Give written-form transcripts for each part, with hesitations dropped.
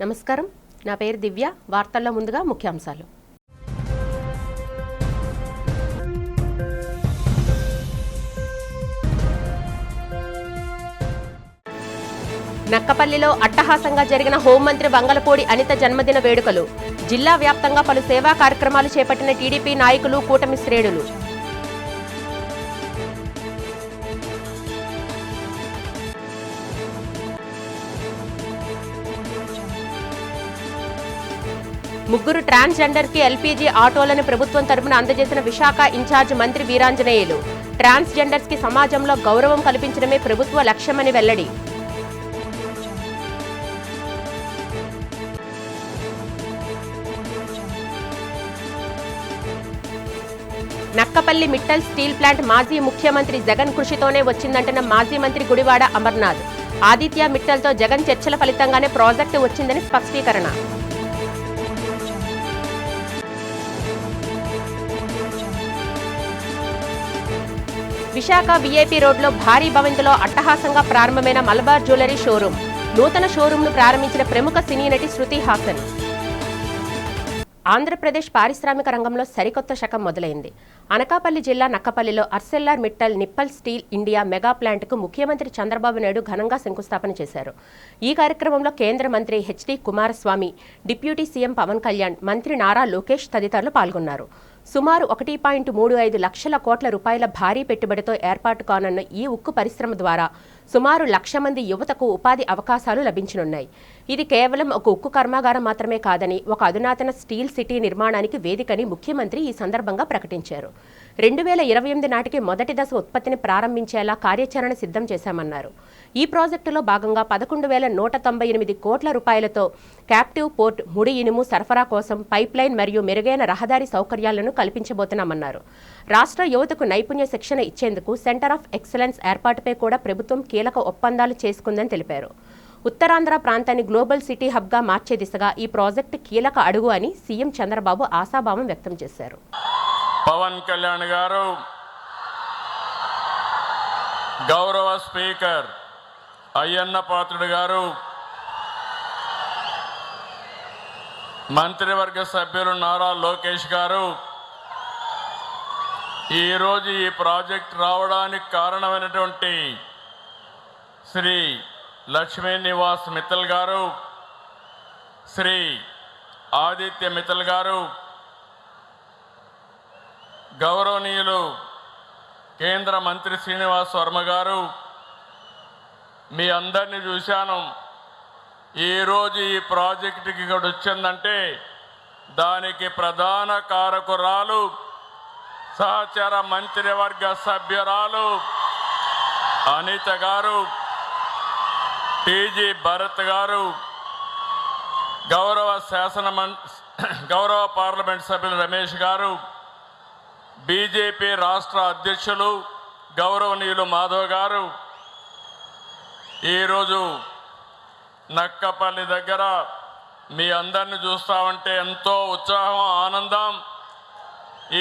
నమస్కారం, నా పేరు దివ్య. వార్తల్లో ముందుగా ముఖ్యాంశాలు. నక్కపల్లిలో అట్టహాసంగా జరిగిన హోంమంత్రి వంగలపూడి అనిత జన్మదిన వేడుకలు. జిల్లా వ్యాప్తంగా పలు సేవా కార్యక్రమాలు చేపట్టిన టీడీపీ నాయకులు, కూటమి శ్రేణులు. ముగ్గురు ట్రాన్స్జెండర్ కి ఎల్పీజీ ఆటోలను ప్రభుత్వం తరపున అందజేసిన విశాఖ ఇన్ఛార్జ్ మంత్రి వీరాంజనేయులు. ట్రాన్స్జెండర్స్ కి సమాజంలో గౌరవం కల్పించడమే ప్రభుత్వ లక్ష్యమని వెల్లడి. నక్కపల్లి మిట్టల్ స్టీల్ ప్లాంట్ మాజీ ముఖ్యమంత్రి జగన్ కృషితోనే వచ్చిందంటున్న మాజీ మంత్రి గుడివాడ అమర్నాథ్. ఆదిత్య మిట్టల్తో జగన్ చర్చల ఫలితంగానే ప్రాజెక్టు వచ్చిందని స్పష్టీకరణ. విశాఖ వీఐపీ రోడ్లో భారీ భవంతిలో అట్టహాసంగా ప్రారంభమైన మలబార్ జ్యువెలరీ షోరూం. నూతన షోరూంను ప్రారంభించిన ప్రముఖ సినీ నటి శృతి హాసన్. ఆంధ్రప్రదేశ్ పారిశ్రామిక రంగంలో సరికొత్త శకం మొదలైంది. అనకాపల్లి జిల్లా నక్కపల్లిలో Arcelor Mittal Nippon Steel India mega ప్లాంట్కు ముఖ్యమంత్రి చంద్రబాబు నాయుడు ఘనంగా శంకుస్థాపన చేశారు. ఈ కార్యక్రమంలో కేంద్ర మంత్రి హెచ్డి కుమారస్వామి, డిప్యూటీ సీఎం పవన్ కళ్యాణ్, మంత్రి నారా లోకేష్ తదితరులు పాల్గొన్నారు. సుమారు 1.35 లక్షల కోట్ల రూపాయల భారీ పెట్టుబడితో ఏర్పాటు కానున్న ఈ ఉక్కు పరిశ్రమ ద్వారా సుమారు 1,00,000 మంది యువతకు ఉపాధి అవకాశాలు లభించనున్నాయి. ఇది కేవలం ఒక ఉక్కు కర్మాగారం మాత్రమే కాదని, ఒక అధునాతన స్టీల్ సిటీ నిర్మాణానికి వేదికని ముఖ్యమంత్రి ఈ సందర్భంగా ప్రకటించారు. 2028 నాటికి మొదటి దశ ఉత్పత్తిని ప్రారంభించేలా కార్యాచరణ సిద్ధం చేశామన్నారు. ఈ ప్రాజెక్టులో భాగంగా 11,198 కోట్ల రూపాయలతో క్యాప్టివ్ పోర్ట్, ముడి ఇనుము సరఫరా కోసం పైప్లైన్ మరియు మెరుగైన రహదారి సౌకర్యాలను కల్పించబోతున్నామన్నారు. రాష్ట్ర యువతకు నైపుణ్య శిక్షణ ఇచ్చేందుకు సెంటర్ ఆఫ్ ఎక్సలెన్స్ ఏర్పాటుపై కూడా ప్రభుత్వం కీలక ఒప్పందాలు చేసుకుందని తెలిపారు. ఉత్తరాంధ్ర ప్రాంతాన్ని గ్లోబల్ సిటీ హబ్గా మార్చే దిశగా ఈ ప్రాజెక్టు కీలక అడుగు అని సీఎం చంద్రబాబు ఆశాభావం వ్యక్తం చేశారు. పవన్ కళ్యాణ్ గారు, గౌరవ స్పీకర్ అయ్యన్న పాత్రుడు గారు, మంత్రివర్గ సభ్యులు నారా లోకేష్ గారు, ఈరోజు ఈ ప్రాజెక్ట్ రావడానికి కారణమైనటువంటి శ్రీ లక్ష్మీ నివాస్ మిత్తల్ గారు, శ్రీ ఆదిత్య మిత్తల్ గారు, గౌరవనీయులు కేంద్ర మంత్రి శ్రీనివాస్ వర్మ గారు, మీ అందరినీ చూశాను. ఈరోజు ఈ ప్రాజెక్టుకి ఇక్కడ వచ్చిందంటే దానికి ప్రధాన కారకురాలు సహచర మంత్రివర్గ సభ్యురాలు అనిత గారు, టీజీ భరత్ గారు, గౌరవ పార్లమెంట్ సభ్యులు రమేష్ గారు, బీజేపీ రాష్ట్ర అధ్యక్షులు గౌరవనీయులు మాధవ్ గారు, ఈరోజు నక్కపల్లి దగ్గర మీ అందరిని చూస్తామంటే ఎంతో ఉత్సాహం, ఆనందం.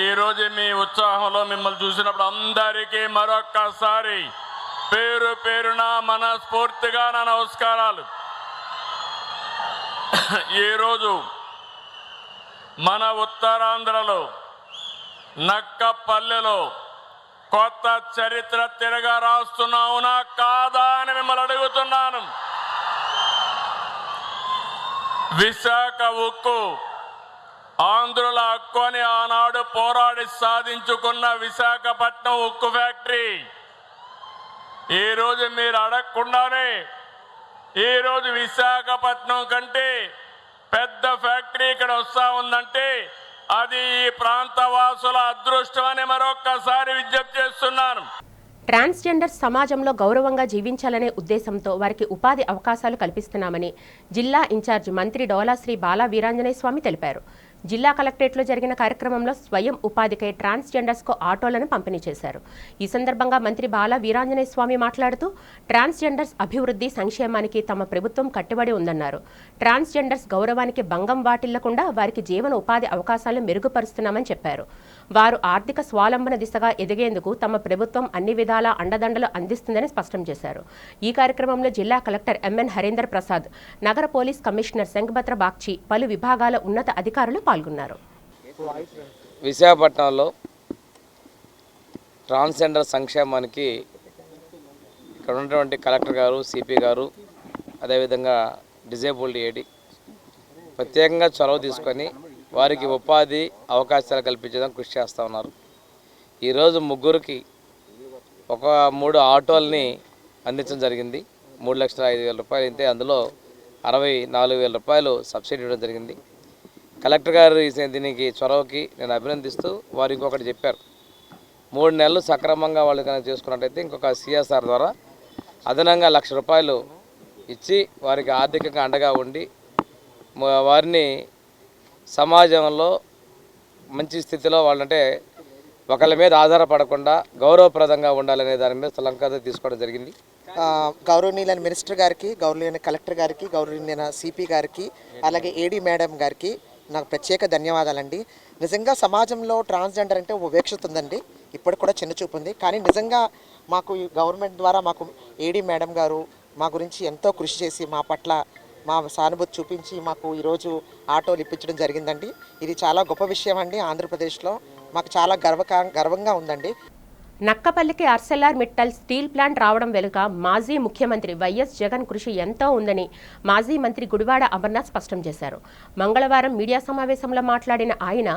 ఈరోజు మీ ఉత్సాహంలో మిమ్మల్ని చూసినప్పుడు అందరికీ మరొక్కసారి పేరు పేరున మనస్ఫూర్తిగా నా నమస్కారాలు. ఈరోజు మన ఉత్తరాంధ్రలో నక్కపల్లెలో కొత్త చరిత్ర తిరగా రాస్తున్నావునా కాదా అని మిమ్మల్ని అడుగుతున్నాను. విశాఖ ఉక్కు ఆంధ్రుల హక్కు అని ఆనాడు పోరాడి సాధించుకున్న విశాఖపట్నం ఉక్కు ఫ్యాక్టరీ ఈరోజు మీరు అడగకుండానే ఈరోజు విశాఖపట్నం కంటే పెద్ద ఫ్యాక్టరీ ఇక్కడ వస్తా ఉందంటే అది ఈ ప్రాంత వాసుల అదృష్టం అని మరొక్కసారి విజ్ఞప్తి చేస్తున్నాను. ట్రాన్స్జెండర్ సమాజంలో గౌరవంగా జీవించాలనే ఉద్దేశంతో వారికి ఉపాధి అవకాశాలు కల్పిస్తున్నామని జిల్లా ఇన్ఛార్జ్ మంత్రి డోలా శ్రీ బాలా వీరాంజనేయ స్వామి తెలిపారు. జిల్లా కలెక్టరేట్లో జరిగిన కార్యక్రమంలో స్వయం ఉపాధికై ట్రాన్స్జెండర్స్కు ఆటోలను పంపిణీ చేశారు. ఈ సందర్భంగా మంత్రి బాలా వీరాంజనేయ స్వామి మాట్లాడుతూ ట్రాన్స్జెండర్స్ అభివృద్ధి, సంక్షేమానికి తమ ప్రభుత్వం కట్టుబడి ఉందన్నారు. ట్రాన్స్జెండర్స్ గౌరవానికి భంగం వాటిల్లకుండా వారికి జీవన ఉపాధి అవకాశాలను మెరుగుపరుస్తున్నామని చెప్పారు. వారు ఆర్థిక స్వావలంబన దిశగా ఎదిగేందుకు తమ ప్రభుత్వం అన్ని విధాలా అండదండలు అందిస్తుందని స్పష్టం చేశారు. ఈ కార్యక్రమంలో జిల్లా కలెక్టర్ ఎంఎన్ హరీందర్ ప్రసాద్, నగర పోలీస్ కమిషనర్ శంఖభద్ర బాగ్చి, పలు విభాగాల ఉన్నత అధికారులు పాల్గొన్నారు. విశాఖపట్నంలో ట్రాన్స్జెండర్ సంక్షేమానికి ఇక్కడ ఉన్నటువంటి కలెక్టర్ గారు, సిపి గారు, అదేవిధంగా డిజేబుల్డ్ ఏడి ప్రత్యేకంగా చొరవ తీసుకొని వారికి ఉపాధి అవకాశాలు కల్పించడానికి కృషి చేస్తూ ఉన్నారు. ఈరోజు ముగ్గురికి ఒక 3 ఆటోల్ని అందించడం జరిగింది. 3,05,000 రూపాయలు అయితే అందులో 64,000 రూపాయలు సబ్సిడీ ఇవ్వడం జరిగింది. కలెక్టర్ గారు దీనికి చొరవకి నేను అభినందిస్తూ వారు ఇంకొకటి చెప్పారు, 3 నెలలు సక్రమంగా వాళ్ళు కనుక చేసుకున్నట్టయితే ఇంకొక సిఎస్ఆర్ ద్వారా అదనంగా 1,00,000 రూపాయలు ఇచ్చి వారికి ఆర్థికంగా అండగా ఉండి వారిని సమాజంలో మంచి స్థితిలో వాళ్ళంటే ఒకళ్ళ మీద ఆధారపడకుండా గౌరవప్రదంగా ఉండాలనే దాని మీద స్థలంకత తీసుకోవడం జరిగింది. గౌరవనీయులైన మినిస్టర్ గారికి, గౌరవనీయులైన కలెక్టర్ గారికి, గౌరవనీయులైన సిపి గారికి, అలాగే ఏడీ మేడం గారికి నాకు ప్రత్యేక ధన్యవాదాలండి. నిజంగా సమాజంలో ట్రాన్స్జెండర్ అంటే ఉపేక్షత ఉందండి, ఇప్పటికి కూడా చిన్న చూపు ఉంది. కానీ నిజంగా మాకు ఈ గవర్నమెంట్ ద్వారా మాకు ఏడీ మేడం గారు మా గురించి ఎంతో కృషి చేసి మా పట్ల మా సానుభూతి చూపించి మాకు ఈరోజు ఆటోలు ఇప్పించడం జరిగిందండి. ఇది చాలా గొప్ప విషయం అండి. ఆంధ్రప్రదేశ్లో మాకు చాలా గర్వంగా ఉందండి. నక్కపల్లికి ఆర్సెల్ఆర్ మిట్టల్ స్టీల్ ప్లాంట్ రావడం వెనుక మాజీ ముఖ్యమంత్రి వైఎస్ జగన్ కృషి ఎంతో ఉందని మాజీ మంత్రి గుడివాడ అమర్నాథ్ స్పష్టం చేశారు. మంగళవారం మీడియా సమావేశంలో మాట్లాడిన ఆయన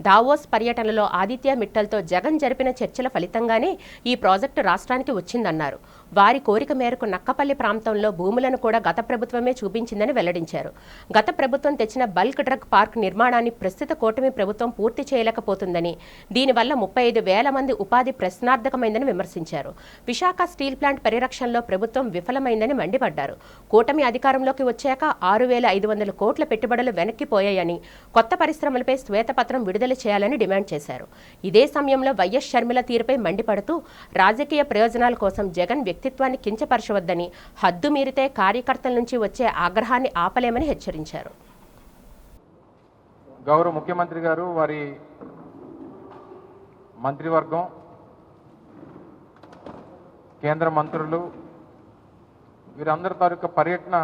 దావోస్ పర్యటనలో ఆదిత్య మిట్టల్తో జగన్ జరిపిన చర్చల ఫలితంగానే ఈ ప్రాజెక్టు రాష్ట్రానికి వచ్చిందన్నారు. వారి కోరిక మేరకు నక్కపల్లి ప్రాంతంలో భూములను కూడా గత ప్రభుత్వమే చూపించిందని వెల్లడించారు. గత ప్రభుత్వం తెచ్చిన బల్క్ డ్రగ్ పార్క్ నిర్మాణాన్ని ప్రస్తుత కూటమి ప్రభుత్వం పూర్తి చేయలేకపోతుందని, దీనివల్ల 35,000 మంది ఉపాధి ప్రశ్నార్థకమైందని విమర్శించారు. విశాఖ స్టీల్ ప్లాంట్ పరిరక్షణలో ప్రభుత్వం విఫలమైందని మండిపడ్డారు. కూటమి అధికారంలోకి వచ్చాక 6,500 కోట్ల పెట్టుబడులు వెనక్కిపోయాయని, కొత్త పరిశ్రమలపై శ్వేతపత్రం విడుదల చేయాలని డిమాండ్ చేశారు. ఇదే సమయంలో వైఎస్ షర్మిల తీరుపై మండిపడుతూ రాజకీయ ప్రయోజనాల కోసం జగన్ వ్యక్తిత్వాన్ని కించపరచవద్దని, హద్దు మీరితే కార్యకర్తల నుంచి వచ్చే ఆగ్రహాన్ని ఆపలేమని హెచ్చరించారు. గౌరవ ముఖ్యమంత్రి గారు, వారి మంత్రివర్గం, కేంద్ర మంత్రులు వీరందరి తాలూకా పర్యటన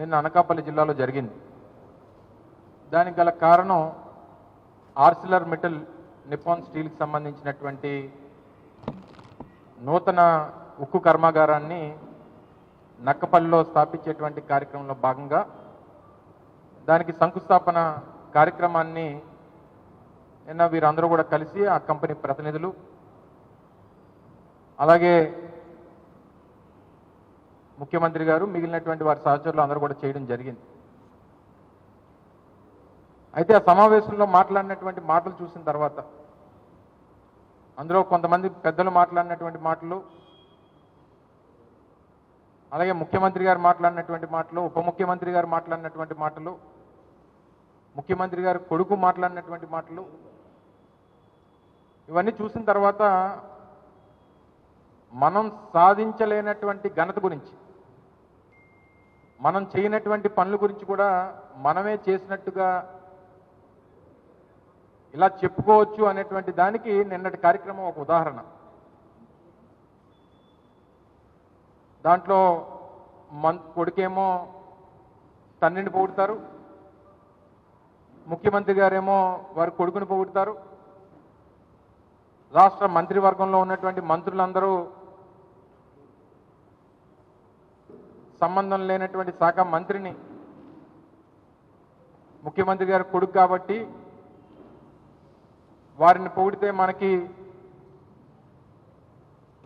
నిన్న అనకాపల్లి జిల్లాలో జరిగింది. దానికి గల కారణం ఆర్సిలర్ మిట్టల్ నిప్పాన్ స్టీల్కి సంబంధించినటువంటి నూతన ఉక్కు కర్మాగారాన్ని నక్కపల్లిలో స్థాపించేటువంటి కార్యక్రమంలో భాగంగా దానికి శంకుస్థాపన కార్యక్రమాన్ని నిన్న వీరందరూ కూడా కలిసి ఆ కంపెనీ ప్రతినిధులు, అలాగే ముఖ్యమంత్రి గారు, మిగిలినటువంటి వారి సహచరులు అందరూ కూడా చేయడం జరిగింది. అయితే ఆ సమావేశంలో మాట్లాడినటువంటి మాటలు చూసిన తర్వాత, అందులో కొంతమంది పెద్దలు మాట్లాడినటువంటి మాటలు, అలాగే ముఖ్యమంత్రి గారు మాట్లాడినటువంటి మాటలు, ఉప ముఖ్యమంత్రి గారు మాట్లాడినటువంటి మాటలు, ముఖ్యమంత్రి గారు కొడుకు మాట్లాడినటువంటి మాటలు, ఇవన్నీ చూసిన తర్వాత మనం సాధించలేనటువంటి ఘనత గురించి, మనం చేయనటువంటి పనుల గురించి కూడా మనమే చేసినట్టుగా ఇలా చెప్పుకోవచ్చు అనేటువంటి దానికి నిన్నటి కార్యక్రమం ఒక ఉదాహరణ. దాంట్లో కొడుకేమో తండ్రిని పొగుడుతారు, ముఖ్యమంత్రి గారేమో వారి కొడుకుని పొగుడుతారు, రాష్ట్ర మంత్రివర్గంలో ఉన్నటువంటి మంత్రులందరూ సంబంధం లేనటువంటి శాఖ మంత్రిని ముఖ్యమంత్రి గారి కొడుకు కాబట్టి వారిని పొగిడితే మనకి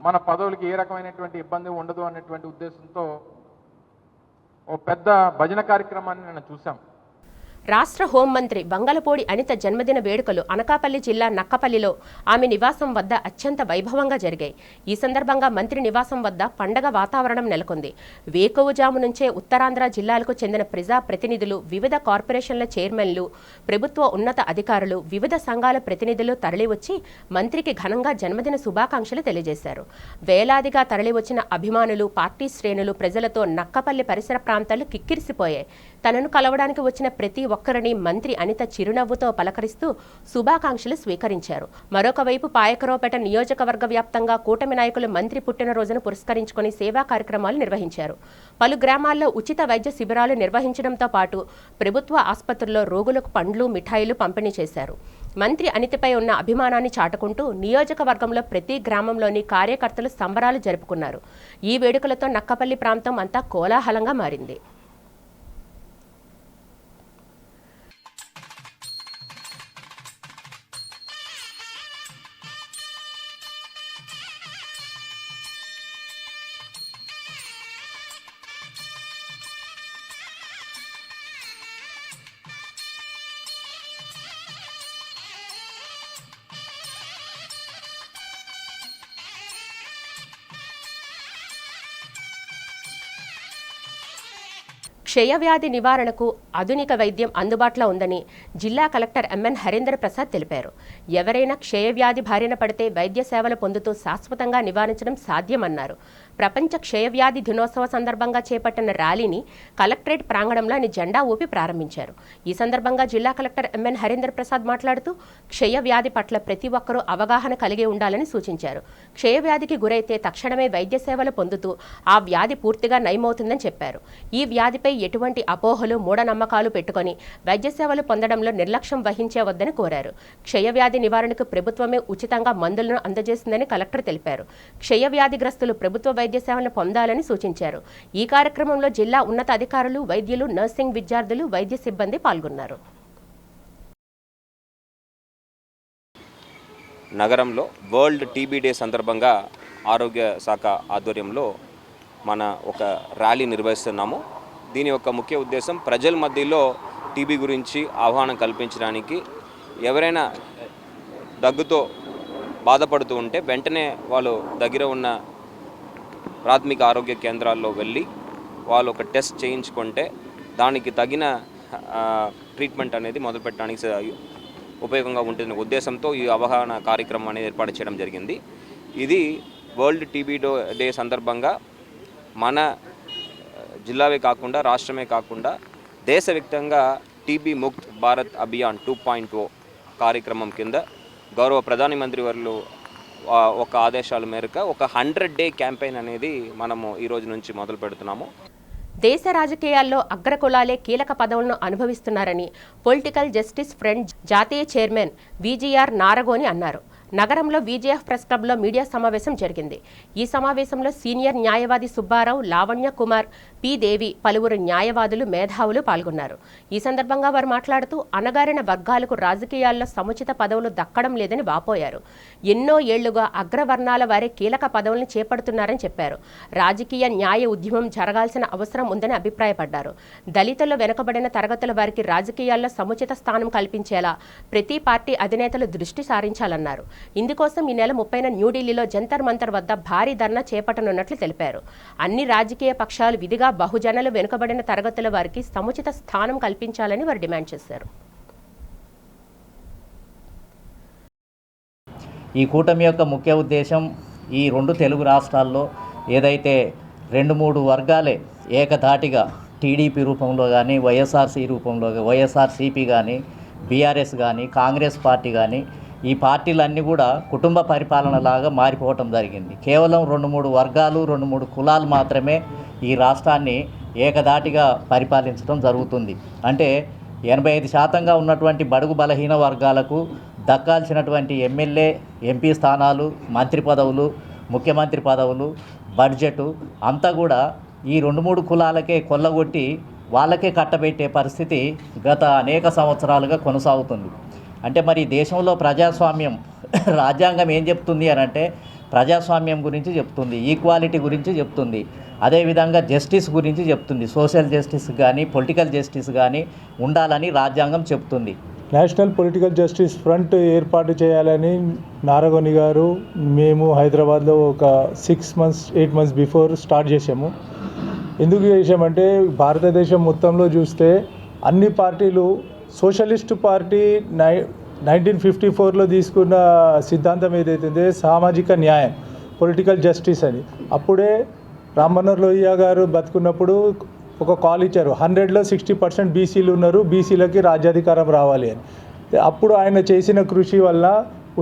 మన పదవులకి ఏ రకమైనటువంటి ఇబ్బంది ఉండదు అనేటువంటి ఉద్దేశంతో ఓ పెద్ద భజన కార్యక్రమాన్ని నేను చూశాం. రాష్ట్ర హోంమంత్రి బంగళపూడి అనిత జన్మదిన వేడుకలు అనకాపల్లి జిల్లా నక్కపల్లిలో ఆమె నివాసం వద్ద అత్యంత వైభవంగా జరిగాయి. ఈ సందర్భంగా మంత్రి నివాసం వద్ద పండగ వాతావరణం నెలకొంది. వేకువజాము నుంచే ఉత్తరాంధ్ర జిల్లాలకు చెందిన ప్రజా ప్రతినిధులు, వివిధ కార్పొరేషన్ల చైర్మన్లు, ప్రభుత్వ ఉన్నత అధికారులు, వివిధ సంఘాల ప్రతినిధులు తరలివచ్చి మంత్రికి ఘనంగా జన్మదిన శుభాకాంక్షలు తెలియజేశారు. వేలాదిగా తరలివచ్చిన అభిమానులు, పార్టీ శ్రేణులు, ప్రజలతో నక్కపల్లి పరిసర ప్రాంతాలు కిక్కిరిసిపోయాయి. తనను కలవడానికి వచ్చిన ప్రతి ఒక్కరిని మంత్రి అనిత చిరునవ్వుతో పలకరిస్తూ శుభాకాంక్షలు స్వీకరించారు. మరొక వైపు పాయకరావుపేట నియోజకవర్గ వ్యాప్తంగా కూటమి నాయకులు మంత్రి పుట్టినరోజును పురస్కరించుకుని సేవా కార్యక్రమాలు నిర్వహించారు. పలు గ్రామాల్లో ఉచిత వైద్య శిబిరాలు నిర్వహించడంతో పాటు ప్రభుత్వ ఆసుపత్రుల్లో రోగులకు పండ్లు, మిఠాయిలు పంపిణీ చేశారు. మంత్రి అనితపై ఉన్న అభిమానాన్ని చాటుకుంటూ నియోజకవర్గంలో ప్రతి గ్రామంలోని కార్యకర్తలు సంబరాలు జరుపుకున్నారు. ఈ వేడుకలతో నక్కపల్లి ప్రాంతం అంతా కోలాహలంగా మారింది. క్షయవ్యాధి నివారణకు ఆధునిక వైద్యం అందుబాటులో ఉందని జిల్లా కలెక్టర్ ఎంఎన్ హరీంద్ర ప్రసాద్ తెలిపారు. ఎవరైనా క్షయవ్యాధి బారిన పడితే వైద్య సేవలు పొందుతూ శాశ్వతంగా నివారించడం సాధ్యమన్నారు. ప్రపంచ క్షయవ్యాధి దినోత్సవ సందర్భంగా చేపట్టిన ర్యాలీని కలెక్టరేట్ ప్రాంగణంలో జెండా ఊపి ప్రారంభించారు. ఈ సందర్భంగా జిల్లా కలెక్టర్ ఎంఎన్ హరీంద్ర ప్రసాద్ మాట్లాడుతూ క్షయవ్యాధి పట్ల ప్రతి ఒక్కరూ అవగాహన కలిగి ఉండాలని సూచించారు. క్షయవ్యాధికి గురైతే తక్షణమే వైద్య సేవలు పొందుతూ ఆ వ్యాధి పూర్తిగా నయమవుతుందని చెప్పారు. ఈ వ్యాధిపై ఎటువంటి అపోహలు, మూఢనమ్మకాలు పెట్టుకొని వైద్య సేవలు పొందడంలో నిర్లక్ష్యం వహించవద్దని కోరారు. క్షయవ్యాధి నివారణకు ప్రభుత్వమే ఉచితంగా మందులను అందజేస్తుందని కలెక్టర్ తెలిపారు. క్షయవ్యాధిగ్రస్తులు ప్రభుత్వ వైద్య సేవలను పొందాలని సూచించారు. ఈ కార్యక్రమంలో జిల్లా ఉన్నత అధికారులు, వైద్యులు, నర్సింగ్ విద్యార్థులు, వైద్య సిబ్బంది పాల్గొన్నారు. నగరంలో వరల్డ్ టీబీ డే సందర్భంగా ఆరోగ్య శాఖ ఆధ్వర్యంలో మన ఒక ర్యాలీ నిర్వహిస్తున్నాము. దీని యొక్క ముఖ్య ఉద్దేశం ప్రజల మధ్యలో టీబీ గురించి అవగాహన కల్పించడానికి, ఎవరైనా దగ్గుతో బాధపడుతూ ఉంటే వెంటనే వాళ్ళు దగ్గర ఉన్న ప్రాథమిక ఆరోగ్య కేంద్రాల్లో వెళ్ళి వాళ్ళు ఒక టెస్ట్ చేయించుకుంటే దానికి తగిన ట్రీట్మెంట్ అనేది మొదలుపెట్టడానికి ఉపయోగంగా ఉంటుందనే ఉద్దేశంతో ఈ అవగాహన కార్యక్రమం అనేది ఏర్పాటు చేయడం జరిగింది. ఇది వరల్డ్ టీబీ డే సందర్భంగా మన జిల్లావే కాకుండా రాష్ట్రమే కాకుండా దేశవ్యాప్తంగా టీబీ ముక్త్ భారత్ అభియాన్ 2.0 కార్యక్రమం కింద గౌరవ ప్రధానమంత్రి వారు ఒక ఆదేశాల మేరకు ఒక 100-డే క్యాంపెయిన్ అనేది మనము ఈ రోజు నుంచి మొదలు పెడుతున్నాము. దేశ రాజకీయాల్లో అగ్రకులాలే కీలక పదవులను అనుభవిస్తున్నారని పొలిటికల్ జస్టిస్ ఫ్రంట్ జాతీయ చైర్మన్ విజిఆర్ నారగోని అన్నారు. నగరంలో విజిఎఫ్ ప్రెస్ క్లబ్లో మీడియా సమావేశం జరిగింది. ఈ సమావేశంలో సీనియర్ న్యాయవాది సుబ్బారావు, లావణ్య కుమార్, పి దేవి, పలువురు న్యాయవాదులు, మేధావులు పాల్గొన్నారు. ఈ సందర్భంగా వారు మాట్లాడుతూ అణగారిన వర్గాలకు రాజకీయాల్లో సముచిత పదవులు దక్కడం లేదని వాపోయారు. ఎన్నో ఏళ్లుగా అగ్రవర్ణాల వారే కీలక పదవులను చేపడుతున్నారని చెప్పారు. రాజకీయ న్యాయ ఉద్యమం జరగాల్సిన అవసరం ఉందని అభిప్రాయపడ్డారు. దళితులు, వెనుకబడిన తరగతుల వారికి రాజకీయాల్లో సముచిత స్థానం కల్పించేలా ప్రతి పార్టీ అధినేతలు దృష్టి సారించాలన్నారు. ఇందుకోసం ఈ నెల 30న న్యూఢిల్లీలో జంతర్ మంతర్ వద్ద భారీ ధర్నా చేపట్టనున్నట్లు తెలిపారు. అన్ని రాజకీయ పక్షాలు విధిగా బహుజనులు, వెనుకబడిన తరగతుల వారికి సముచిత స్థానం కల్పించాలని వారు డిమాండ్ చేశారు. ఈ కూటమి యొక్క ముఖ్య ఉద్దేశం ఈ 2 తెలుగు రాష్ట్రాల్లో ఏదైతే 2-3 వర్గాలే ఏకధాటిగా టీడీపీ రూపంలో కానీ, వైఎస్ఆర్సీ రూపంలో, వైఎస్ఆర్సీపీ కానీ, బీఆర్ఎస్ కానీ, కాంగ్రెస్ పార్టీ కానీ, ఈ పార్టీలన్నీ కూడా కుటుంబ పరిపాలనలాగా మారిపోవటం జరిగింది. కేవలం 2-3 వర్గాలు, 2-3 కులాలు మాత్రమే ఈ రాష్ట్రాన్ని ఏకధాటిగా పరిపాలించడం జరుగుతుంది. అంటే 85% ఉన్నటువంటి బడుగు బలహీన వర్గాలకు దక్కాల్సినటువంటి ఎమ్మెల్యే, ఎంపీ స్థానాలు, మంత్రి పదవులు, ముఖ్యమంత్రి పదవులు, బడ్జెటు అంతా కూడా ఈ 2-3 కులాలకే కొల్లగొట్టి వాళ్ళకే కట్టబెట్టే పరిస్థితి గత అనేక సంవత్సరాలుగా కొనసాగుతుంది. అంటే మరి దేశంలో ప్రజాస్వామ్యం, రాజ్యాంగం ఏం చెప్తుంది అని అంటే ప్రజాస్వామ్యం గురించి చెప్తుంది, ఈక్వాలిటీ గురించి చెప్తుంది, అదేవిధంగా జస్టిస్ గురించి చెప్తుంది. సోషల్ జస్టిస్ కానీ, పొలిటికల్ జస్టిస్ కానీ ఉండాలని రాజ్యాంగం చెప్తుంది. నేషనల్ పొలిటికల్ జస్టిస్ ఫ్రంట్ ఏర్పాటు చేయాలని నారగోని గారు, మేము హైదరాబాద్లో ఒక 8 months బిఫోర్ స్టార్ట్ చేసాము. ఎందుకు చేసామంటే భారతదేశం మొత్తంలో చూస్తే అన్ని పార్టీలు, సోషలిస్ట్ పార్టీ 1954లో తీసుకున్న సిద్ధాంతం ఏదైతుందో సామాజిక న్యాయం, పొలిటికల్ జస్టిస్ అని. అప్పుడే రామ్ మనోహర్ లోహియా గారు బతుకున్నప్పుడు ఒక కాల్ ఇచ్చారు, 100లో 60% బీసీలు ఉన్నారు, బీసీలకి రాజ్యాధికారం రావాలి అని. అప్పుడు ఆయన చేసిన కృషి వల్ల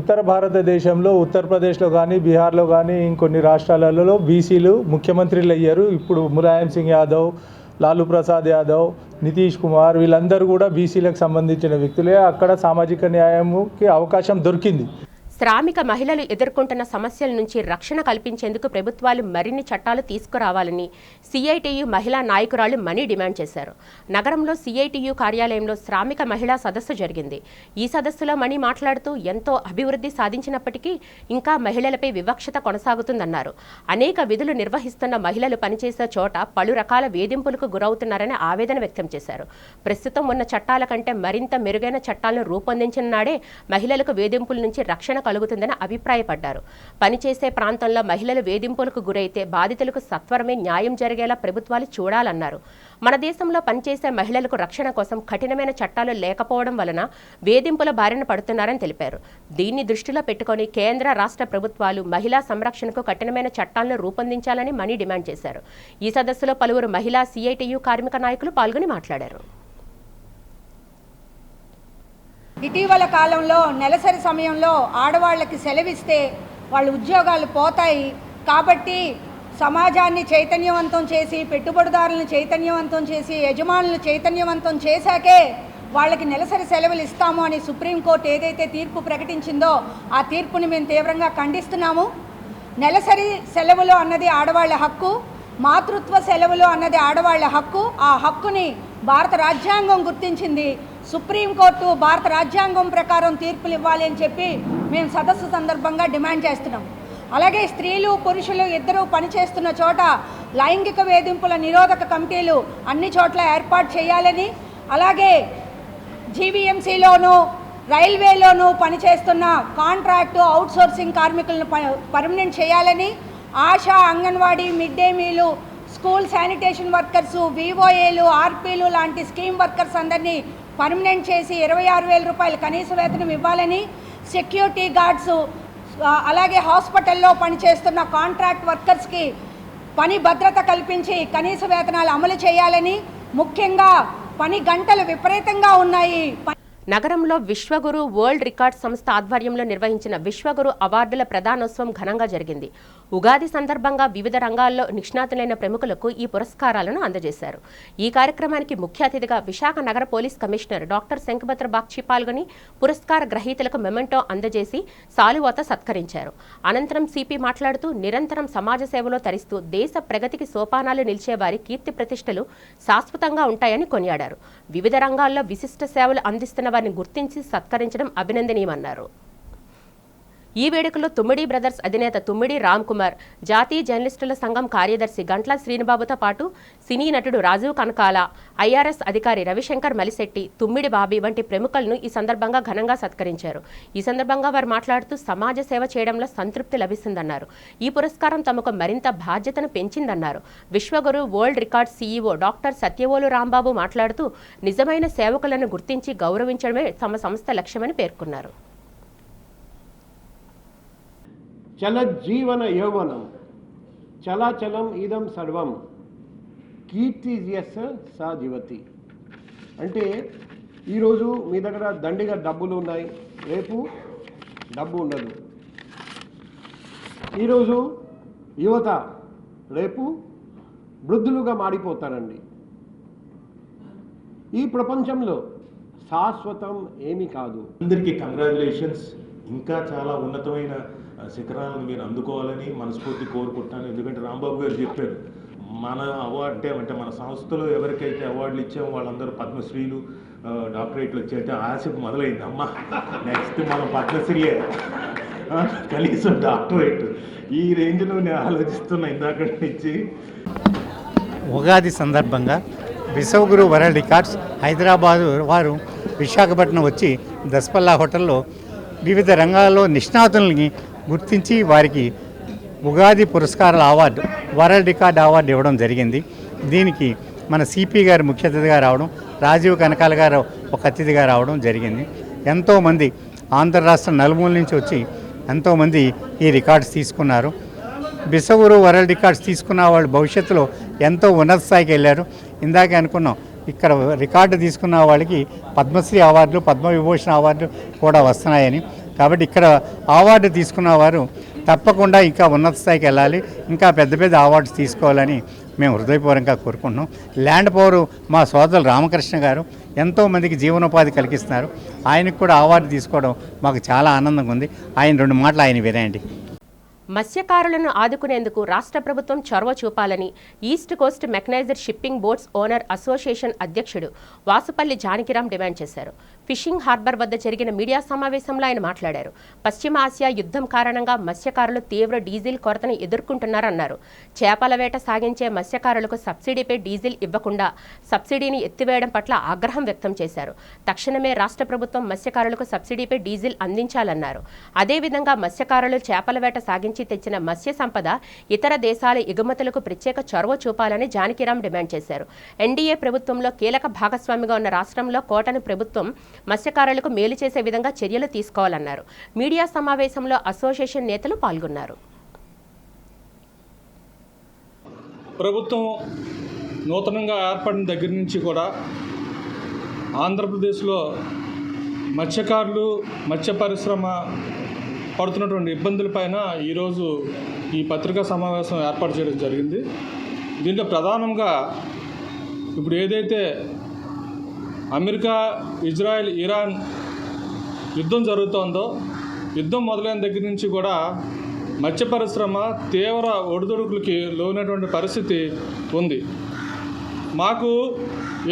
ఉత్తర భారతదేశంలో ఉత్తరప్రదేశ్లో కానీ బీహార్లో కానీ ఇంకొన్ని రాష్ట్రాలలో బీసీలు ముఖ్యమంత్రులు అయ్యారు. ఇప్పుడు ములాయం సింగ్ యాదవ్, లాలూ ప్రసాద్ యాదవ్, నితీష్ కుమార్ వీళ్ళందరూ కూడా బీసీలకు సంబంధించిన వ్యక్తులే. అక్కడ సామాజిక న్యాయంకి అవకాశం దొరికింది. శ్రామిక మహిళలు ఎదుర్కొంటున్న సమస్యల నుంచి రక్షణ కల్పించేందుకు ప్రభుత్వాలు మరిన్ని చట్టాలు తీసుకురావాలని సిఐటియు మహిళా నాయకురాలు మణి డిమాండ్ చేశారు. నగరంలో సిఐటియు కార్యాలయంలో శ్రామిక మహిళా సదస్సు జరిగింది. ఈ సదస్సులో మణి మాట్లాడుతూ ఎంతో అభివృద్ధి సాధించినప్పటికీ ఇంకా మహిళలపై వివక్షత కొనసాగుతుందన్నారు. అనేక విధులు నిర్వహిస్తున్న మహిళలు పనిచేసే చోట పలు రకాల వేధింపులకు గురవుతున్నారని ఆవేదన వ్యక్తం చేశారు. ప్రస్తుతం ఉన్న చట్టాల కంటే మరింత మెరుగైన చట్టాలను రూపొందించిన నాడే మహిళలకు వేధింపుల నుంచి రక్షణ కలుగుతుందని అభిప్రాయపడ్డారు. పనిచేసే ప్రాంతంలో మహిళలు వేధింపులకు గురైతే బాధితులకు సత్వరమే న్యాయం జరిగేలా ప్రభుత్వాలు చూడాలన్నారు. మన దేశంలో పనిచేసే మహిళలకు రక్షణ కోసం కఠినమైన చట్టాలు లేకపోవడం వలన వేధింపుల బారిన పడుతున్నారని తెలిపారు. దీన్ని దృష్టిలో పెట్టుకుని కేంద్ర రాష్ట్ర ప్రభుత్వాలు మహిళా సంరక్షణకు కఠినమైన చట్టాలను రూపొందించాలని మణి డిమాండ్ చేశారు. ఈ సదస్సులో పలువురు మహిళా సిఐటియు కార్మిక నాయకులు పాల్గొని మాట్లాడారు. ఇటీవల కాలంలో నెలసరి సమయంలో ఆడవాళ్ళకి సెలవిస్తే వాళ్ళ ఉద్యోగాలు పోతాయి కాబట్టి సమాజాన్ని చైతన్యవంతం చేసి, పెట్టుబడిదారులను చైతన్యవంతం చేసి, యజమానులను చైతన్యవంతం చేశాకే వాళ్ళకి నెలసరి సెలవులు ఇస్తాము అని సుప్రీంకోర్టు ఏదైతే తీర్పు ప్రకటించిందో ఆ తీర్పుని మేము తీవ్రంగా ఖండిస్తున్నాము. నెలసరి సెలవులు అన్నది ఆడవాళ్ళ హక్కు, మాతృత్వ సెలవులు అన్నది ఆడవాళ్ల హక్కు. ఆ హక్కుని భారత రాజ్యాంగం గుర్తించింది. సుప్రీంకోర్టు భారత రాజ్యాంగం ప్రకారం తీర్పులు ఇవ్వాలి అని చెప్పి మేము సదస్సు సందర్భంగా డిమాండ్ చేస్తున్నాం. అలాగే స్త్రీలు పురుషులు ఇద్దరూ పనిచేస్తున్న చోట లైంగిక వేధింపుల నిరోధక కమిటీలు అన్ని చోట్ల ఏర్పాటు చేయాలని, అలాగే జీవీఎంసీలోనూ రైల్వేలోనూ పనిచేస్తున్న కాంట్రాక్టు అవుట్సోర్సింగ్ కార్మికులను పర్మనెంట్ చేయాలని, ఆశా, అంగన్వాడీ, మిడ్ డే మీలు, స్కూల్ శానిటేషన్ వర్కర్సు, వివోఏలు, ఆర్పీలు లాంటి స్కీమ్ వర్కర్స్ అందరినీ పర్మనెంట్ చేసి 26,000 రూపాయలు కనీస వేతనం ఇవ్వాలని, సెక్యూరిటీ గార్డ్సు అలాగే హాస్పిటల్లో పనిచేస్తున్న కాంట్రాక్ట్ వర్కర్స్కి పని భద్రత కల్పించి కనీస వేతనాలు అమలు చేయాలని, ముఖ్యంగా పని గంటలు విపరీతంగా ఉన్నాయి. నగరంలో విశ్వగురు వరల్డ్ రికార్డ్ సంస్థ ఆధ్వర్యంలో నిర్వహించిన విశ్వగురు అవార్డుల ప్రదానోత్సవం ఘనంగా జరిగింది. ఉగాది సందర్భంగా వివిధ రంగాల్లో నిష్ణాతులైన ప్రముఖులకు ఈ పురస్కారాలను అందజేశారు. ఈ కార్యక్రమానికి ముఖ్య అతిథిగా విశాఖ నగర police commissioner doctor Shankhabhadra Bakshi పాల్గొని పురస్కార గ్రహీతలకు మెమెంటో అందజేసి సాలువాత సత్కరించారు. అనంతరం సిపి మాట్లాడుతూ నిరంతరం సమాజ సేవలో తరిస్తూ దేశ ప్రగతికి సోపానాలు నిలిచే వారి కీర్తి ప్రతిష్టలు శాశ్వతంగా ఉంటాయని కొనియాడారు. వివిధ రంగాల్లో విశిష్ట సేవలు అందిస్తున్న వారిని గుర్తించి సత్కరించడం అభినందనీయమన్నారు. ఈ వేడుకలో తుమ్మిడి బ్రదర్స్ అధినేత తుమ్మిడి రామ్ కుమార్, జాతీయ జర్నలిస్టుల సంఘం కార్యదర్శి గంట్ల శ్రీనుబాబుతో పాటు సినీ నటుడు రాజీవ్ కనకాల, ఐఆర్ఎస్ అధికారి రవిశంకర్ మలిశెట్టి, తుమ్మిడి బాబీ వంటి ప్రముఖులను ఈ సందర్భంగా ఘనంగా సత్కరించారు. ఈ సందర్భంగా వారు మాట్లాడుతూ సమాజ సేవ చేయడంలో సంతృప్తి లభిస్తుందన్నారు. ఈ పురస్కారం తమకు మరింత బాధ్యతను పెంచిందన్నారు. Vishwaguru World Record CEO doctor Satyavolu Rambabu మాట్లాడుతూ నిజమైన సేవకులను గుర్తించి గౌరవించడమే తమ సంస్థ లక్ష్యమని పేర్కొన్నారు. చలజ్జీవన యౌవనం చలాచలం ఇదం సర్వం కీర్తియస్య సా జీవతి. అంటే ఈరోజు మీ దగ్గర దండిగా డబ్బులు ఉన్నాయి, రేపు డబ్బు ఉండదు. ఈరోజు యువత రేపు వృద్ధులుగా మారిపోతారండి. ఈ ప్రపంచంలో శాశ్వతం ఏమీ కాదు. అందరికీ కంగ్రాచులేషన్స్. ఇంకా చాలా ఉన్నతమైన శిఖరాలను మీరు అందుకోవాలని మనస్ఫూర్తి కోరుకుంటున్నాను. ఎందుకంటే రాంబాబు గారు చెప్పారు, మన అవార్డు అంటే మన సంస్థలో ఎవరికైతే అవార్డులు ఇచ్చామో వాళ్ళందరూ పద్మశ్రీలు, డాక్టరేట్లు వచ్చాయంటే ఆశ మొదలైంది. అమ్మ నెక్స్ట్ మనం పద్మశ్రీయే, కనీసం డాక్టరేట్ ఈ రేంజ్లో నేను ఆలోచిస్తున్నా ఇందాక నుంచి. ఉగాది సందర్భంగా విశ్వగురు వరల్డ్ రికార్డ్స్ హైదరాబాద్ వారు విశాఖపట్నం వచ్చి దస్పల్లా హోటల్లో వివిధ రంగాల్లో నిష్ణాతుల్ని గుర్తించి వారికి ఉగాది పురస్కారాల అవార్డు, వరల్డ్ రికార్డ్ అవార్డు ఇవ్వడం జరిగింది. దీనికి మన సిపి గారు ముఖ్య అతిథిగా రావడం, రాజీవ్ కనకాల గారు ఒక అతిథిగా రావడం జరిగింది. ఎంతోమంది ఆంధ్ర రాష్ట్ర నలుమూల నుంచి వచ్చి ఎంతోమంది ఈ రికార్డ్స్ తీసుకున్నారు. విశ్వగురు వరల్డ్ రికార్డ్స్ తీసుకున్న వాళ్ళు భవిష్యత్తులో ఎంతో ఉన్నత స్థాయికి వెళ్ళారు. ఇందాకే అనుకున్నాం ఇక్కడ రికార్డు తీసుకున్న వాళ్ళకి పద్మశ్రీ అవార్డులు పద్మవిభూషణ అవార్డు కూడా వస్తున్నాయని. కాబట్టి ఇక్కడ అవార్డు తీసుకున్న వారు తప్పకుండా ఇంకా ఉన్నత స్థాయికి వెళ్ళాలి, ఇంకా పెద్ద పెద్ద అవార్డ్స్ తీసుకోవాలని మేము హృదయపూర్వకంగా కోరుకుంటున్నాం. ల్యాండ్ పవర్ మా సోదరులు రామకృష్ణ గారు ఎంతోమందికి జీవనోపాధి కలిగిస్తున్నారు. ఆయనకు కూడా అవార్డు తీసుకోవడం మాకు చాలా ఆనందంగా ఉంది. ఆయన 2 మాటలు ఆయన వినండి. మత్స్యకారులను ఆదుకునేందుకు రాష్ట్ర ప్రభుత్వం చొరవ చూపాలని east Coast mechanised shipping boats owner association అధ్యక్షుడు వాసుపల్లి జానకిరాం డిమాండ్ చేశారు. ఫిషింగ్ హార్బర్ వద్ద జరిగిన మీడియా సమావేశంలో ఆయన మాట్లాడారు. పశ్చిమ ఆసియా యుద్ధం కారణంగా మత్స్యకారులు తీవ్ర డీజిల్ కొరతను ఎదుర్కొంటున్నారన్నారు. చేపల వేట సాగించే మత్స్యకారులకు సబ్సిడీపై డీజిల్ ఇవ్వకుండా సబ్సిడీని ఎత్తివేయడం పట్ల ఆగ్రహం వ్యక్తం చేశారు. తక్షణమే రాష్ట్ర ప్రభుత్వం మత్స్యకారులకు సబ్సిడీపై డీజిల్ అందించాలన్నారు. అదేవిధంగా మత్స్యకారులు చేపల వేట సాగించి తెచ్చిన మత్స్య సంపద ఇతర దేశాల ఎగుమతులకు ప్రత్యేక చొరవ చూపాలని జానకిరాం డిమాండ్ చేశారు. ఎన్డీఏ ప్రభుత్వంలో కీలక భాగస్వామిగా ఉన్న రాష్ట్రంలో కోటను ప్రభుత్వం మత్స్యకారులకు మేలు చేసే విధంగా చర్యలు తీసుకోవాలన్నారు. మీడియా సమావేశంలో అసోసియేషన్ నేతలు పాల్గొన్నారు. ప్రభుత్వం నూతనంగా ఏర్పడిన దగ్గర నుంచి కూడా ఆంధ్రప్రదేశ్లో మత్స్యకారులు మత్స్య పరిశ్రమ పడుతున్నటువంటి ఇబ్బందులపైన ఈరోజు ఈ పత్రికా సమావేశం ఏర్పాటు చేయడం జరిగింది. దీంట్లో ప్రధానంగా ఇప్పుడు ఏదైతే అమెరికా, ఇజ్రాయెల్, ఇరాన్ యుద్ధం జరుగుతోందో, యుద్ధం మొదలైన దగ్గర నుంచి కూడా మత్స్య పరిశ్రమ తీవ్ర ఒడిదుడుకులకి లోనటువంటి పరిస్థితి ఉంది. మాకు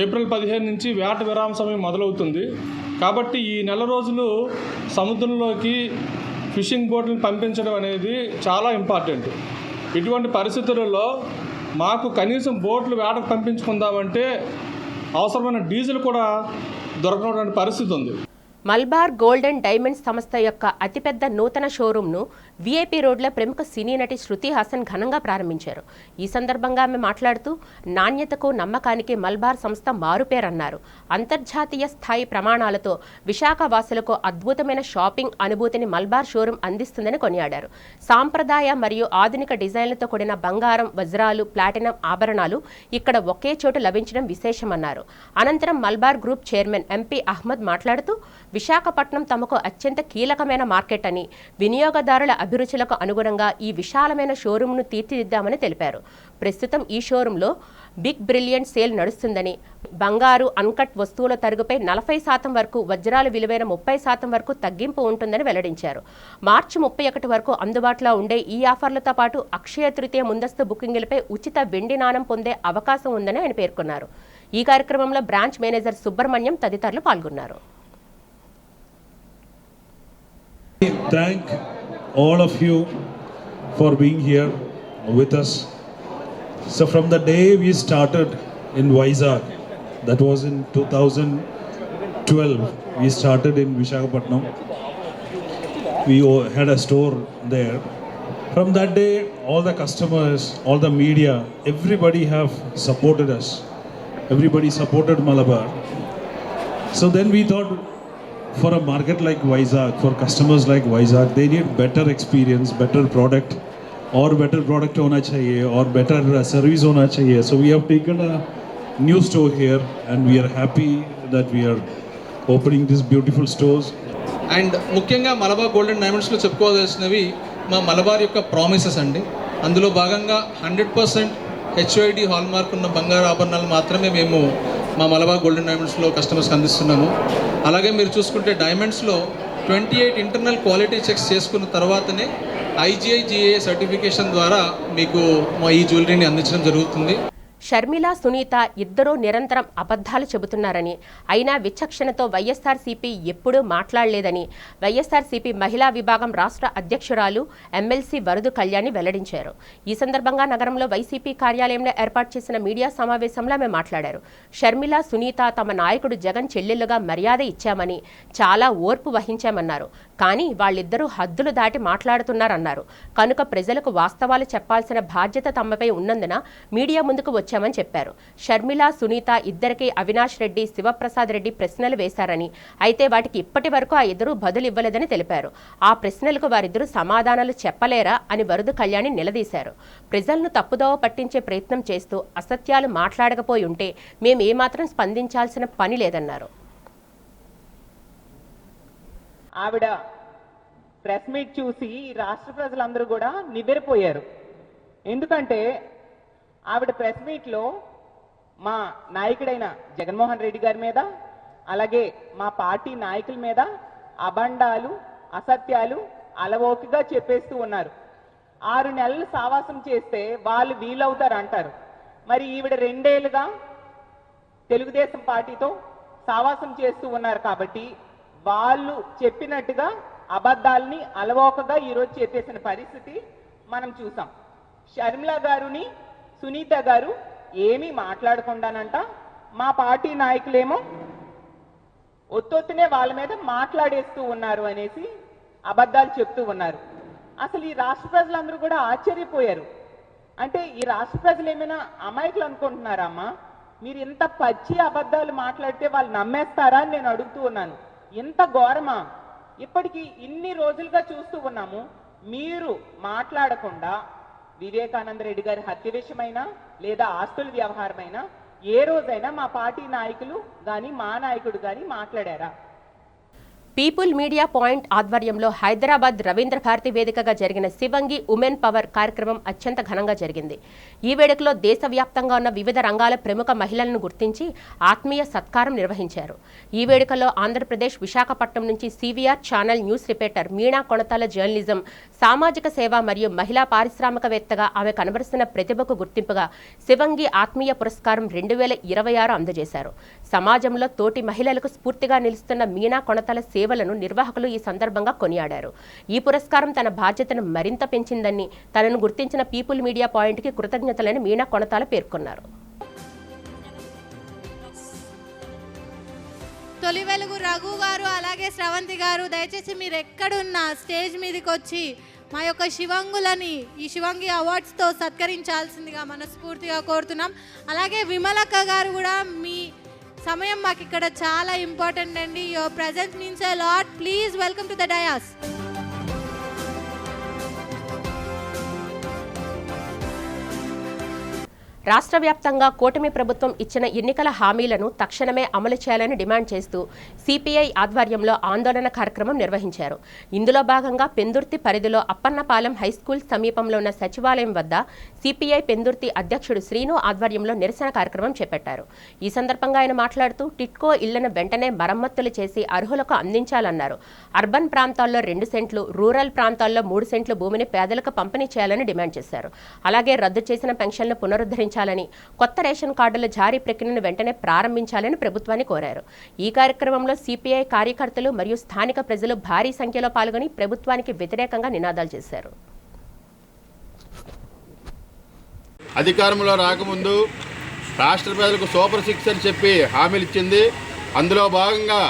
ఏప్రిల్ 15 నుంచి వేట విరామ సమయం మొదలవుతుంది. కాబట్టి ఈ నెల రోజులు సముద్రంలోకి ఫిషింగ్ బోట్లను పంపించడం అనేది చాలా ఇంపార్టెంట్. ఇటువంటి పరిస్థితులలో మాకు కనీసం బోట్లు వేటకు పంపించుకుందామంటే అవసరమైన డీజిల్ కూడా దొరకనటువంటి పరిస్థితి ఉంది. మల్బార్ గోల్డ్ అండ్ డైమండ్స్ సంస్థ యొక్క అతిపెద్ద నూతన షోరూంను వీఐపీ రోడ్ల ప్రముఖ సినీ నటి శృతి హాసన్ ఘనంగా ప్రారంభించారు. ఈ సందర్భంగా ఆమె మాట్లాడుతూ నాణ్యతకు నమ్మకానికి మల్బార్ సంస్థ మారుపేరన్నారు. అంతర్జాతీయ స్థాయి ప్రమాణాలతో విశాఖ వాసులకు అద్భుతమైన షాపింగ్ అనుభూతిని మల్బార్ షోరూం అందిస్తుందని కొనియాడారు. సాంప్రదాయ మరియు ఆధునిక డిజైన్లతో కూడిన బంగారం, వజ్రాలు, ప్లాటినం ఆభరణాలు ఇక్కడ ఒకే చోటు లభించడం విశేషమన్నారు. అనంతరం Malabar group chairman MP Ahmed మాట్లాడుతూ విశాఖపట్నం తమకు అత్యంత కీలకమైన మార్కెట్ అని, వినియోగదారుల అభిరుచులకు అనుగుణంగా ఈ విశాలమైన షోరూంను తీర్చిదిద్దామని తెలిపారు. ప్రస్తుతం ఈ షోరూంలో బిగ్ బ్రిలియంట్ సేల్ నడుస్తుందని, బంగారు అన్కట్ వస్తువుల తరుగుపై 40% వరకు, వజ్రాలు విలువైన 30% వరకు తగ్గింపు ఉంటుందని వెల్లడించారు. మార్చి 31 వరకు అందుబాటులో ఉండే ఈ ఆఫర్లతో పాటు అక్షయ తృతీయ ముందస్తు బుకింగులపై ఉచిత వెండి నాణం పొందే అవకాశం ఉందని ఆయన పేర్కొన్నారు. ఈ కార్యక్రమంలో బ్రాంచ్ మేనేజర్ సుబ్రహ్మణ్యం తదితరులు పాల్గొన్నారు. Thank all of you for being here with us. So from the day we started in Vizag, that was in 2012, we started in Visakhapatnam. We had a store there. From that day, all the customers, all the media, everybody have supported us. Everybody supported Malabar. So then we thought, for a market like Vizag, for customers like Vizag, they need better experience, better product, or better product hona chahiye, or better service hona chahiye. So we have taken a new store here, and we are happy that we are opening these beautiful stores. And ముఖ్యంగా Malabar gold and డైమండ్స్లో చెప్పుకోవాల్సినవి మా మలబార్ యొక్క promises అండి. అందులో భాగంగా 100% HOID hall mark ఉన్న బంగారు ఆభరణాలు మాత్రమే మేము మా మలబార్ గోల్డ్ అండ్ డైమండ్స్లో కస్టమర్స్కి అందిస్తున్నాము. అలాగే మీరు చూసుకుంటే డైమండ్స్లో 28 ఇంటర్నల్ క్వాలిటీ చెక్స్ చేసుకున్న తర్వాతనే IGI/GAA సర్టిఫికేషన్ ద్వారా మీకు మా ఈ జ్యువెలరీని అందించడం జరుగుతుంది. షర్మిల, సునీత ఇద్దరూ నిరంతరం అబద్ధాలు చెబుతున్నారని, అయినా విచక్షణతో వైఎస్ఆర్సీపీ ఎప్పుడూ మాట్లాడలేదని వైఎస్ఆర్సీపీ మహిళా విభాగం రాష్ట్ర అధ్యక్షురాలు ఎమ్మెల్సీ వరదు కళ్యాణి వెల్లడించారు. ఈ సందర్భంగా నగరంలో వైసీపీ కార్యాలయంలో ఏర్పాటు చేసిన మీడియా సమావేశంలో ఆమె మాట్లాడారు. షర్మిల, సునీత తమ నాయకుడు జగన్ చెల్లెళ్లుగా మర్యాద ఇచ్చామని, చాలా ఓర్పు వహించామన్నారు. కానీ వాళ్ళిద్దరూ హద్దులు దాటి మాట్లాడుతున్నారన్నారు. కనుక ప్రజలకు వాస్తవాలు చెప్పాల్సిన బాధ్యత తమపై ఉన్నందున మీడియా ముందుకు వచ్చామని చెప్పారు. షర్మిల, సునీత ఇద్దరికీ అవినాష్ రెడ్డి, శివప్రసాద్ రెడ్డి ప్రశ్నలు వేశారని, అయితే వాటికి ఇప్పటి వరకు ఆ ఇద్దరు బదులు ఇవ్వలేదని తెలిపారు. ఆ ప్రశ్నలకు వారిద్దరూ సమాధానాలు చెప్పలేరా అని వరద కళ్యాణి నిలదీశారు. ప్రజలను తప్పుదోవ పట్టించే ప్రయత్నం చేస్తూ అసత్యాలు మాట్లాడకపోయి ఉంటే మేము ఏమాత్రం స్పందించాల్సిన పని లేదన్నారు. ఆవిడ ప్రెస్ మీట్ చూసి రాష్ట్ర ప్రజలందరూ కూడా నివ్వెరపోయారు. ఎందుకంటే ఆవిడ ప్రెస్ మీట్లో మా నాయకుడైన జగన్మోహన్ రెడ్డి గారి మీద, అలాగే మా పార్టీ నాయకుల మీద అబండాలు, అసత్యాలు అలవోకగా చెప్పేస్తూ ఉన్నారు. 6 నెలలు సావాసం చేస్తే వాళ్ళు వీలవుతారు అంటారు. మరి ఈవిడ 2 ఏళ్లుగా తెలుగుదేశం పార్టీతో సావాసం చేస్తూ ఉన్నారు కాబట్టి వాళ్ళు చెప్పినట్టుగా అబద్ధాలని అలవోకగా ఈరోజు చెప్పేసిన పరిస్థితి మనం చూసాం. షర్మిల గారుని సునీత గారు ఏమీ మాట్లాడకుండానంట మా పార్టీ నాయకులేమో ఒత్తొత్తునే వాళ్ళ మీద మాట్లాడేస్తూ ఉన్నారు అనేసి అబద్ధాలు చెప్తూ ఉన్నారు. అసలు ఈ రాష్ట్ర ప్రజలందరూ కూడా ఆశ్చర్యపోయారు. అంటే ఈ రాష్ట్ర ప్రజలు ఏమైనా అమాయకులు అనుకుంటున్నారా అమ్మా? మీరు ఇంత పచ్చి అబద్ధాలు మాట్లాడితే వాళ్ళు నమ్మేస్తారా అని నేను అడుగుతూ ఉన్నాను. ఇంత ఘోరమా? ఇప్పటికీ ఇన్ని రోజులుగా చూస్తూ ఉన్నాము. మీరు మాట్లాడకుండా వివేకానంద రెడ్డి గారి హత్య విషయమైనా లేదా ఆస్తుల వ్యవహారమైనా ఏ రోజైనా మా పార్టీ నాయకులు కానీ మా నాయకుడు కానీ మాట్లాడారా? పీపుల్ మీడియా పాయింట్ ఆధ్వర్యంలో హైదరాబాద్ రవీంద్ర భారతి వేదికగా జరిగిన శివంగి ఉమెన్ పవర్ కార్యక్రమం అత్యంత ఘనంగా జరిగింది. ఈ వేడుకలో దేశవ్యాప్తంగా ఉన్న వివిధ రంగాల ప్రముఖ మహిళలను గుర్తించి ఆత్మీయ సత్కారం నిర్వహించారు. ఈ వేడుకలో ఆంధ్రప్రదేశ్ విశాఖపట్నం నుంచి CVR channel news reporter Meena Konathala journalism, సామాజిక సేవ మరియు మహిళా పారిశ్రామికవేత్తగా ఆమె కనబరుస్తున్న ప్రతిభకు గుర్తింపుగా శివంగి ఆత్మీయ పురస్కారం 2026 అందజేశారు. సమాజంలో తోటి మహిళలకు స్ఫూర్తిగా నిలుస్తున్న మీనా కొణతాల సేవలను నిర్వాహకులు ఈ సందర్భంగా కొనియాడారు. ఈ పురస్కారం తన బాధ్యతను మరింత పెంచిందని, తనను గుర్తించిన పీపుల్ మీడియా పాయింట్కి కృతజ్ఞతలని మీనా కొణతాల పేర్కొన్నారు. తొలి వెలుగు రఘు గారు అలాగే స్రవంతి గారు, దయచేసి మీరు ఎక్కడున్నా స్టేజ్ మీదకి వచ్చి మా యొక్క శివంగులని ఈ శివంగి అవార్డ్స్తో సత్కరించాల్సిందిగా మనస్ఫూర్తిగా కోరుతున్నాం. అలాగే విమలక్క గారు కూడా మీ సమయం మాకు ఇక్కడ చాలా ఇంపార్టెంట్ అండి. Your presence means a lot. Please welcome to the dais. రాష్ట్ర వ్యాప్తంగా కూటమి ప్రభుత్వం ఇచ్చిన ఎన్నికల హామీలను తక్షణమే అమలు చేయాలని డిమాండ్ చేస్తూ సిపిఐ ఆధ్వర్యంలో ఆందోళన కార్యక్రమం నిర్వహించారు. ఇందులో భాగంగా పెందుర్తి పరిధిలో అప్పన్నపాలెం హైస్కూల్ సమీపంలో ఉన్న సచివాలయం వద్ద సిపిఐ పెందుర్తి అధ్యక్షుడు శ్రీను ఆధ్వర్యంలో నిరసన కార్యక్రమం చేపట్టారు. ఈ సందర్భంగా ఆయన మాట్లాడుతూ టిట్కో ఇళ్లను వెంటనే మరమ్మతులు చేసి అర్హులకు అందించాలన్నారు. అర్బన్ ప్రాంతాల్లో 2 సెంట్లు, రూరల్ ప్రాంతాల్లో 3 సెంట్ల భూమిని పేదలకు పంపిణీ చేయాలని డిమాండ్ చేశారు. అలాగే రద్దు చేసిన పెన్షన్లు పునరుద్ధరించాలని, కొత్త రేషన్ కార్డుల జారీ ప్రక్రియను వెంటనే ప్రారంభించాలని ప్రభుత్వాన్ని కోరారు. ఈ కార్యక్రమంలో సిపిఐ కార్యకర్తలు మరియు స్థానిక ప్రజలు భారీ సంఖ్యలో పాల్గొని ప్రభుత్వానికి వ్యతిరేకంగా నినాదాలు చేశారు. అధికారంలో రాకముందు రాష్ట్ర ప్రజలకు సూపర్ 6 అని చెప్పి హామీలు ఇచ్చింది. అందులో భాగంగా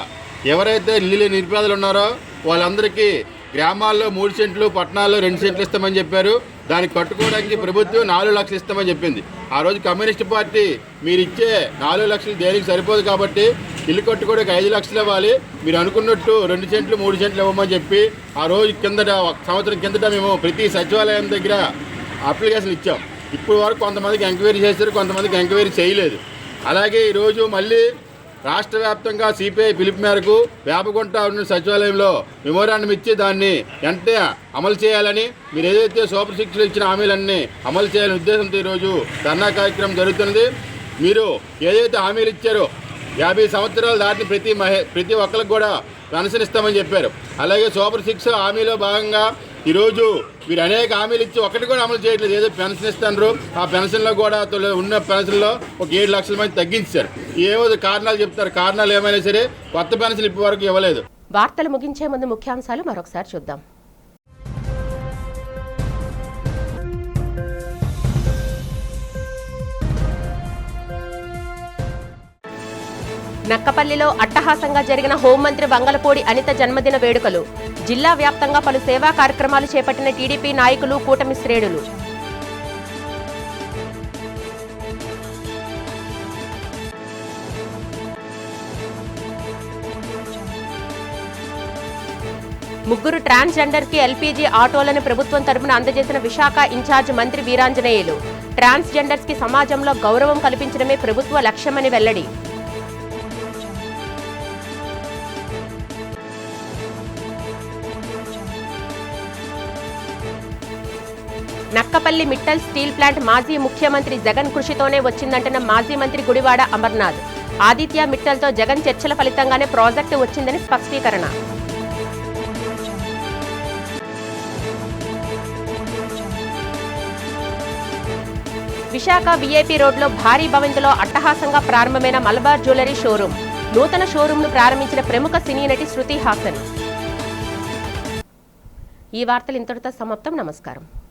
ఎవరైతే ఇల్లు నిరుపేదలు ఉన్నారో వాళ్ళందరికీ గ్రామాల్లో 3 సెంట్లు, పట్టణాల్లో 2 సెంట్లు ఇస్తామని చెప్పారు. దానికి కట్టుకోవడానికి ప్రభుత్వం 4 లక్షలు ఇస్తామని చెప్పింది. ఆ రోజు కమ్యూనిస్ట్ పార్టీ మీరు ఇచ్చే 4 లక్షలు దేనికి సరిపోదు కాబట్టి ఇల్లు కట్టుకోవడానికి 5 లక్షలు ఇవ్వాలి, మీరు అనుకున్నట్టు 2 సెంట్లు 3 సెంట్లు ఇవ్వమని చెప్పి ఆ రోజు కిందట 1 సంవత్సరం కిందట మేము ప్రతి సచివాలయం దగ్గర అప్లికేషన్ ఇచ్చాం. ఇప్పుడు వరకు కొంతమందికి ఎంక్వైరీ చేశారు, కొంతమందికి ఎంక్వైరీ చేయలేదు. అలాగే ఈరోజు మళ్ళీ రాష్ట్ర వ్యాప్తంగా సిపిఐ పిలుపు మేరకు వేపగుంట ఉన్న సచివాలయంలో మెమోరాండం ఇచ్చి దాన్ని వెంటనే అమలు చేయాలని, మీరు ఏదైతే సూపర్ 6 ఇచ్చిన హామీలన్నీ అమలు చేయాలనే ఉద్దేశంతో ఈరోజు ధర్నా కార్యక్రమం జరుగుతున్నది. మీరు ఏదైతే హామీలు ఇచ్చారో 50 సంవత్సరాలు దాటిన ప్రతి ఒక్కరికి కూడా పెన్షన్ ఇస్తామని చెప్పారు. అలాగే సూపర్ 6 హామీలో భాగంగా ఈరోజు మీరు అనేక హామీలు ఇచ్చి ఒకటి కూడా అమలు చేయట్లేదు. ఏదో పెన్షన్ ఇస్తున్నారు, ఆ పెన్షన్లో కూడా ఉన్న పెన్షన్లో ఒక 7 లక్షల మంది తగ్గించారు. ఏవో కారణాలు చెప్తారు. కారణాలు ఏమైనా సరే కొత్త పెన్షన్ ఇప్పటి వరకు ఇవ్వలేదు. వార్తలు ముగించే ముందు ముఖ్యాంశాలు మరొకసారి చూద్దాం. నక్కపల్లిలో అట్టహాసంగా జరిగిన హోంమంత్రి వంగలపూడి అనిత జన్మదిన వేడుకలు. జిల్లా వ్యాప్తంగా పలు సేవా కార్యక్రమాలు చేపట్టిన టీడీపీ నాయకులు, కూటమి శ్రేణులు. ముగ్గురు ట్రాన్స్జెండర్కి ఎల్పీజీ ఆటోలను ప్రభుత్వం తరపున అందజేసిన విశాఖ ఇన్ఛార్జ్ మంత్రి వీరాంజనేయులు. ట్రాన్స్జెండర్స్కి సమాజంలో గౌరవం కల్పించడమే ప్రభుత్వ లక్ష్యమని వెల్లడి. నక్కపల్లి మిట్టల్ స్టీల్ ప్లాంట్ మాజీ ముఖ్యమంత్రి జగన్ కృషితోనే వచ్చిందంటున్న మాజీ మంత్రి గుడివాడ అమర్నాథ్. ఆదిత్య మిట్టల్తో జగన్ చర్చల ఫలితంగానే ప్రాజెక్టు వచ్చిందని స్పష్టీకరణ. విశాఖ వీఐపీ రోడ్లో భారీ భవంతిలో అట్టహాసంగా ప్రారంభమైన మలబార్ జ్యువెలరీ షోరూం. నూతన షోరూంను ప్రారంభించిన ప్రముఖ సినీ నటి శృతి హాసన్. ఈ వార్తలు ఇంతటితో సమాప్తం. నమస్కారం.